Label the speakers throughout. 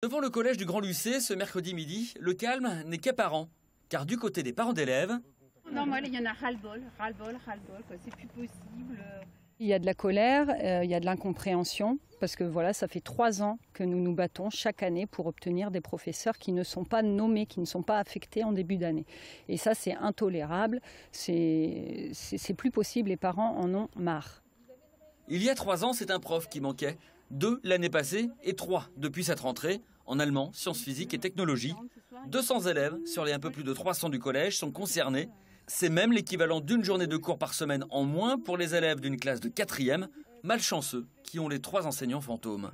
Speaker 1: Devant le collège du Grand Lucé, ce mercredi midi, le calme n'est qu'apparent. Car du côté des parents d'élèves...
Speaker 2: Non, moi, il y en a ras-le-bol, quoi. C'est plus possible.
Speaker 3: Il y a de la colère, il y a de l'incompréhension, parce que voilà, ça fait 3 ans que nous nous battons chaque année pour obtenir des professeurs qui ne sont pas nommés, qui ne sont pas affectés en début d'année. Et ça, c'est intolérable, c'est plus possible, les parents en ont marre.
Speaker 1: Il y a 3 ans, c'est un prof qui manquait. 2 l'année passée et 3 depuis cette rentrée. En allemand, sciences physiques et technologie. 200 élèves sur les un peu plus de 300 du collège sont concernés. C'est même l'équivalent d'une journée de cours par semaine en moins pour les élèves d'une classe de 4e, malchanceux, qui ont les 3 enseignants fantômes.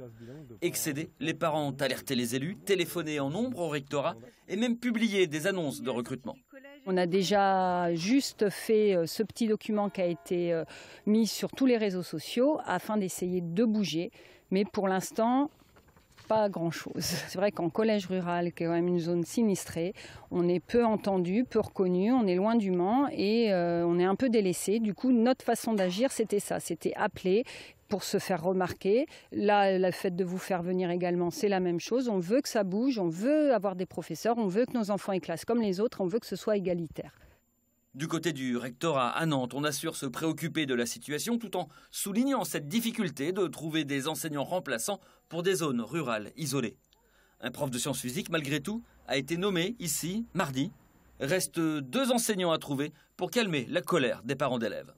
Speaker 1: Excédés, les parents ont alerté les élus, téléphoné en nombre au rectorat et même publié des annonces de recrutement.
Speaker 3: On a déjà juste fait ce petit document qui a été mis sur tous les réseaux sociaux afin d'essayer de bouger, mais pour l'instant, pas grand-chose. C'est vrai qu'en collège rural, qui est quand même une zone sinistrée, on est peu entendu, peu reconnu, on est loin du Mans et on est un peu délaissé. Du coup, notre façon d'agir, c'était ça, c'était appeler pour se faire remarquer. Là, le fait de vous faire venir également, c'est la même chose. On veut que ça bouge, on veut avoir des professeurs, on veut que nos enfants aient classe comme les autres, on veut que ce soit égalitaire.
Speaker 1: Du côté du rectorat à Nantes, on assure se préoccuper de la situation tout en soulignant cette difficulté de trouver des enseignants remplaçants pour des zones rurales isolées. Un prof de sciences physiques, malgré tout, a été nommé ici, mardi. Reste 2 enseignants à trouver pour calmer la colère des parents d'élèves.